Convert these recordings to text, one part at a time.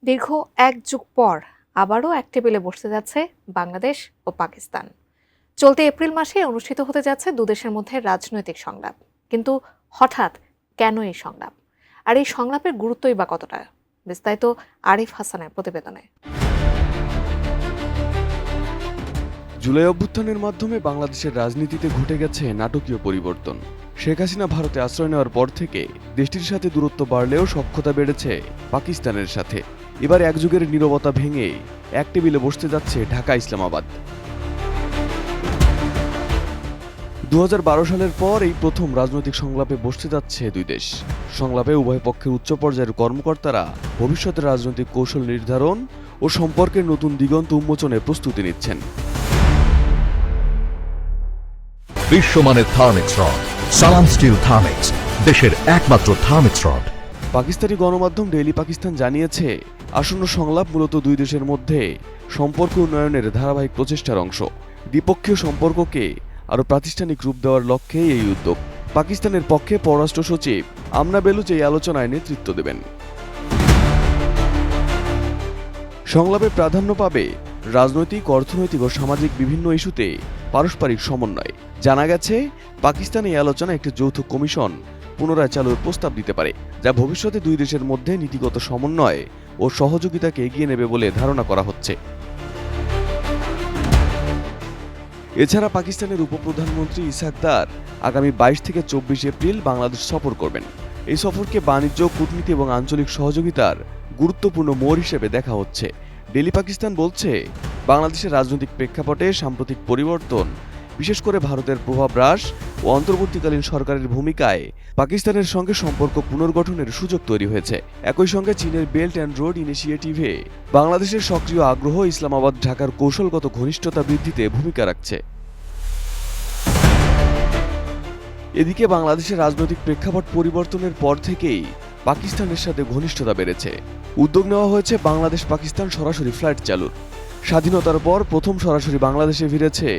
দীর্ঘ এক যুগ পর আবারও এক টেবিলে বসতে যাচ্ছে বাংলাদেশ ও পাকিস্তান। চলতি এপ্রিল মাসে অনুষ্ঠিত হতে যাচ্ছে দুদেশের মধ্যে রাজনৈতিক সংলাপ। কিন্তু হঠাৎ কেন এই সংলাপ, আর এই সংলাপের গুরুত্বই বা কতটা? বিস্তারিত আরিফ হাসানের প্রতিবেদনে। জুলাই অভ্যুত্থানের মাধ্যমে বাংলাদেশের রাজনীতিতে ঘটে গেছে নাটকীয় পরিবর্তন। শেখ হাসিনা ভারতে আশ্রয় নেওয়ার পর থেকে দেশটির সাথে দূরত্ব বাড়লেও সখ্যতা বেড়েছে পাকিস্তানের সাথে। এবার এক যুগের নীরবতা ভেঙে এক টেবিলে বসতে যাচ্ছে ঢাকা ইসলামাবাদ। 2012 সালের পর এই প্রথম রাজনৈতিক সংলাপে বসতে যাচ্ছে দুই দেশ। সংলাপে উভয় পক্ষের উচ্চ পর্যায়ের কর্মকর্তারা ভবিষ্যতের রাজনৈতিক কৌশল নির্ধারণ ও সম্পর্কের নতুন দিগন্ত উন্মোচনে প্রস্তুতি নিচ্ছেন। বিশ্বমানের থার্মিক্স রড, সালাম স্টিল থার্মিক্স, দেশের একমাত্র থার্মিক্স রড। পাকিস্তানি গণমাধ্যম ডেইলি পাকিস্তান জানিয়েছে, আসন্ন সংলাপ মূলত দুই দেশের মধ্যে সম্পর্ক উন্নয়নের ধারাবাহিক প্রচেষ্টার অংশ। দ্বিপক্ষীয় সম্পর্ককে আরও প্রাতিষ্ঠানিক রূপ দেওয়ার লক্ষ্যে এই উদ্যোগ। পাকিস্তানের পক্ষে পররাষ্ট্র সচিব আমনা বেলুচ এই আলোচনায় নেতৃত্ব দেবেন। সংলাপে প্রাধান্য পাবে রাজনৈতিক, অর্থনৈতিক ও সামাজিক বিভিন্ন ইস্যুতে পারস্পরিক সমন্বয়। জানা গেছে, পাকিস্তান এই আলোচনায় একটি যৌথ কমিশন পুনরায় চালুর প্রস্তাব দিতে পারে, যা ভবিষ্যতে দুই দেশের মধ্যে নীতিগত সমন্বয় ও সহযোগিতাকে এগিয়ে নেবে বলে ধারণা করা হচ্ছে। এছাড়া পাকিস্তানের উপপ্রধানমন্ত্রী ইসহাক দার আগামী 22 থেকে 24 এপ্রিল বাংলাদেশ সফর করবেন। এই সফরকে বাণিজ্য, কূটনীতি এবং আঞ্চলিক সহযোগিতার গুরুত্বপূর্ণ মোড় হিসেবে দেখা হচ্ছে। ডেলি পাকিস্তান বলছে, বাংলাদেশের রাজনৈতিক প্রেক্ষাপটে সাম্প্রতিক পরিবর্তন, বিশেষ করে ভারতের প্রভাব হ্রাস ও অন্তর্বর্তীকালীন সরকারের ভূমিকায় পাকিস্তানের সঙ্গে সম্পর্ক পুনর্গঠনের সুযোগ তৈরি হয়েছে। একই সঙ্গে চীনের বেল্ট অ্যান্ড রোড ইনিশিয়েটিভে বাংলাদেশের সক্রিয় আগ্রহ ইসলামাবাদ ঢাকার কৌশলগত ঘনিষ্ঠতা বৃদ্ধিতে ভূমিকা রাখছে। এদিকে বাংলাদেশের রাজনৈতিক প্রেক্ষাপট পরিবর্তনের পর থেকেই পাকিস্তানের সাথে ঘনিষ্ঠতা বেড়েছে। উদ্যোগ নেওয়া হয়েছে বাংলাদেশ পাকিস্তান সরাসরি ফ্লাইট চালুর। স্বাধীনতার পর প্রথম সরাসরি বাংলাদেশে ফিরেছে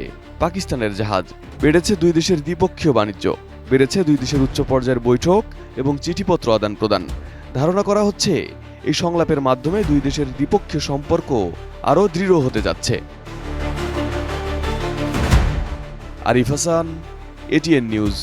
পাকিস্তানের জাহাজ। বেড়েছে দুই দেশের দ্বিপক্ষীয় বাণিজ্য, বেড়েছে দুই দেশের উচ্চ পর্যায়ের বৈঠক এবং চিঠিপত্র আদান প্রদান। ধারণা করা হচ্ছে, এই সংলাপের মাধ্যমে দুই দেশের দ্বিপক্ষীয় সম্পর্ক আরও দৃঢ় হতে যাচ্ছে। Arif Hasan, ATN news.